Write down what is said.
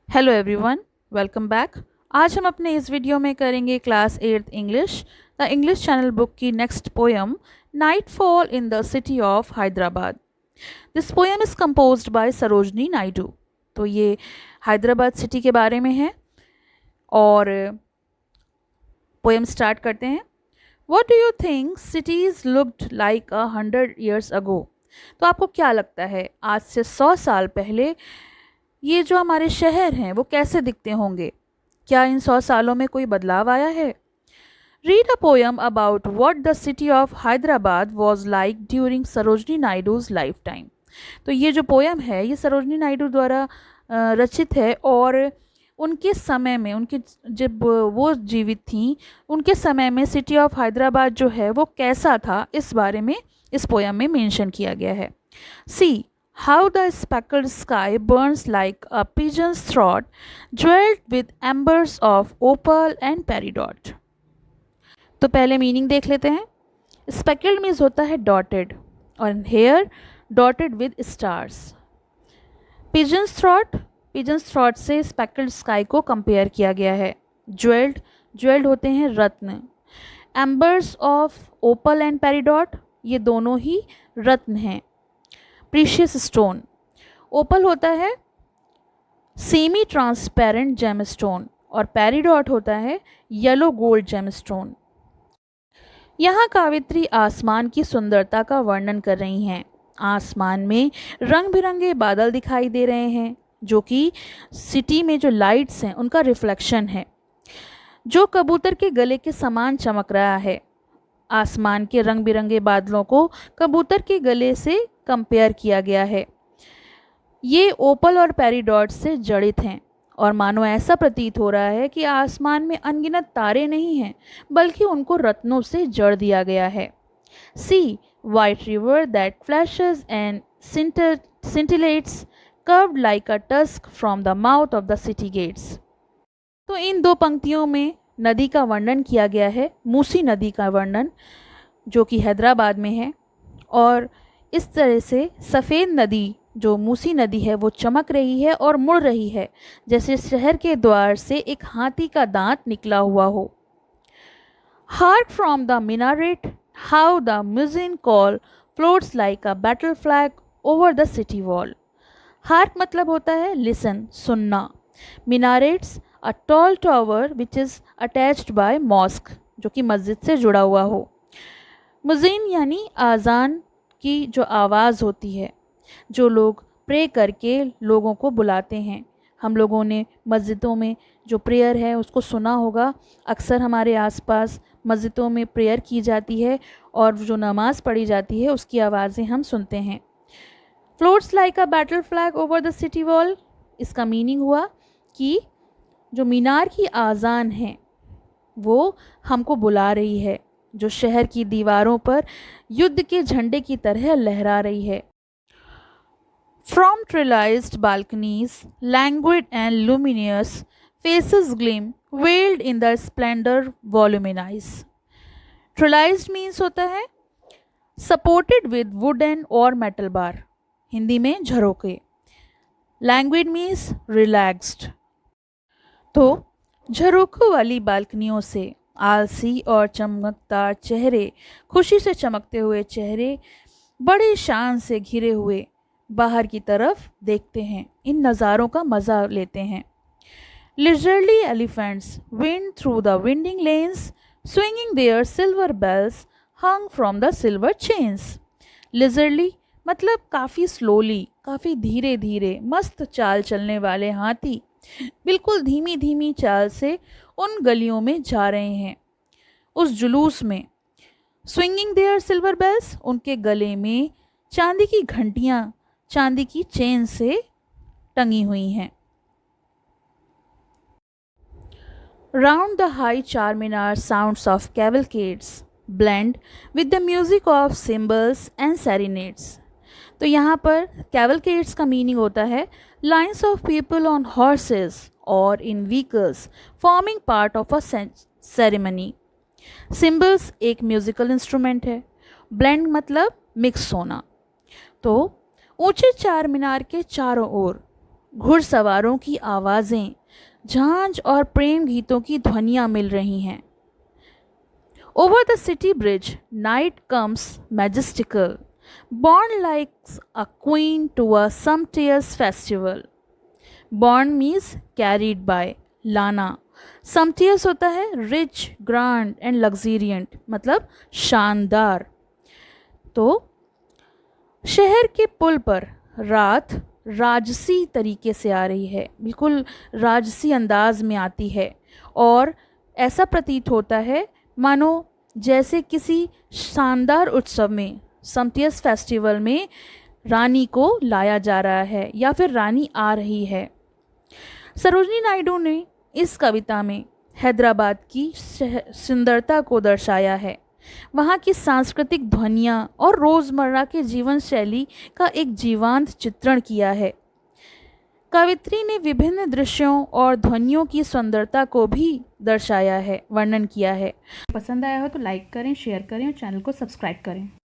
Hello everyone, welcome back. आज हम अपने इस वीडियो में करेंगे class 8th English the English channel book की next poem nightfall in the city of Hyderabad. This poem is composed by Sarojini Naidu. तो ये हैदराबाद सिटी के बारे में है और पोयम स्टार्ट करते हैं। What do you think cities looked like 100 years ago? तो आपको क्या लगता है आज से 100 साल पहले ये जो हमारे शहर हैं वो कैसे दिखते होंगे? क्या इन 100 सालों में कोई बदलाव आया है? Read a poem about what the city of Hyderabad was like during Sarojini Naidu's lifetime. तो ये जो पोयम है ये सरोजनी नायडू द्वारा रचित है और उनके समय में, उनके जब वो जीवित थी उनके समय में सिटी ऑफ हैदराबाद जो है वो कैसा था, इस बारे में इस पोयम में मेंशन किया गया है। सी how the speckled sky burns like a pigeon's throat, jeweled with embers of opal and peridot। तो पहले मीनिंग देख लेते हैं। स्पेकल्ड मीन्स होता है डॉटेड और hair dotted with stars. Pigeon's throat से स्पेकल्ड स्काई को कंपेयर किया गया है। ज्वेल्ड होते हैं रत्न। Embers of opal and peridot, ये दोनों ही रत्न हैं। प्रीशियस स्टोन, ओपल होता है सेमी ट्रांसपेरेंट जेमस्टोन और पेरिडॉट होता है येलो गोल्ड जेमस्टोन। यहाँ कावित्री आसमान की सुंदरता का वर्णन कर रही हैं। आसमान में रंग बिरंगे बादल दिखाई दे रहे हैं जो कि सिटी में जो लाइट्स हैं उनका रिफ्लेक्शन है, जो कबूतर के गले के समान चमक रहा है। आसमान के रंग बिरंगे बादलों को कबूतर के गले से कंपेयर किया गया है। ये ओपल और पेरिडॉट से जड़ित हैं और मानो ऐसा प्रतीत हो रहा है कि आसमान में अनगिनत तारे नहीं हैं बल्कि उनको रत्नों से जड़ दिया गया है। See white river that flashes and scintillates curved like a tusk from the mouth of the city gates। तो इन दो पंक्तियों में नदी का वर्णन किया गया है, मूसी नदी का वर्णन जो कि हैदराबाद में है। और इस तरह से सफ़ेद नदी जो मूसी नदी है वो चमक रही है और मुड़ रही है जैसे शहर के द्वार से एक हाथी का दांत निकला हुआ हो। Hark from the minaret how the muezzin call floats like a battle flag over the city wall. Hark मतलब होता है लिसन, सुनना। Minarets a tall tower which is attached by mosque, जो कि मस्जिद से जुड़ा हुआ हो। मुज़िन यानी आज़ान की जो आवाज़ होती है, जो लोग प्रे करके लोगों को बुलाते हैं। हम लोगों ने मस्जिदों में जो प्रेयर है उसको सुना होगा। अक्सर हमारे आसपास मस्जिदों में प्रेयर की जाती है और जो नमाज़ पढ़ी जाती है उसकी आवाज़ें हम सुनते हैं। Floats like a battle flag over the city wall, इसका मीनिंग हुआ कि जो मीनार की आज़ान है वो हमको बुला रही है, जो शहर की दीवारों पर युद्ध के झंडे की तरह लहरा रही है। From trellised balconies, languid and luminous faces gleam, veiled in the splendor voluminous। Trellised means होता है supported with wooden or metal bar, Hindi में झरोके। Languid means relaxed। तो झरोखों वाली बालकनियों से आलसी और चमकदार चेहरे, खुशी से चमकते हुए चेहरे बड़े शान से घिरे हुए बाहर की तरफ देखते हैं, इन नज़ारों का मज़ा लेते हैं। Leisurely elephants wind through the winding lanes, swinging their silver bells hung from the silver chains. Leisurely मतलब काफ़ी स्लोली, काफ़ी धीरे धीरे मस्त चाल चलने वाले हाथी बिल्कुल धीमी धीमी चाल से उन गलियों में जा रहे हैं, उस जुलूस में। स्विंगिंग देयर सिल्वर बेल्स, उनके गले में चांदी की घंटियाँ चांदी की चेन से टंगी हुई हैं। Round the high Charminar sounds of cavalcades blend with the music of cymbals and serenades. तो यहाँ पर कैवलकेड्स का मीनिंग होता है lines of people on horses और in vehicles forming part of a ceremony. Cymbals एक म्यूजिकल इंस्ट्रूमेंट है, blend मतलब मिक्स होना। तो ऊंचे चार मीनार के चारों ओर घुड़सवारों की आवाज़ें, झांझ और प्रेम गीतों की ध्वनियाँ मिल रही हैं। Over the city bridge, night comes majestical, born like a queen to a sumptuous festival. Born means carried by, लाना। sumptuous होता है rich, grand and luxuriant, मतलब शानदार। तो शहर के पुल पर रात राजसी तरीके से आ रही है, बिल्कुल राजसी अंदाज में आती है और ऐसा प्रतीत होता है मानो जैसे किसी शानदार उत्सव में, समटियस फेस्टिवल में रानी को लाया जा रहा है या फिर रानी आ रही है। सरोजिनी नायडू ने इस कविता में हैदराबाद की सुंदरता को दर्शाया है, वहाँ की सांस्कृतिक ध्वनियाँ और रोज़मर्रा के जीवन शैली का एक जीवंत चित्रण किया है। कवित्री ने विभिन्न दृश्यों और ध्वनियों की सुंदरता को भी दर्शाया है, वर्णन किया है। पसंद आया हो तो लाइक करें, शेयर करें और चैनल को सब्सक्राइब करें।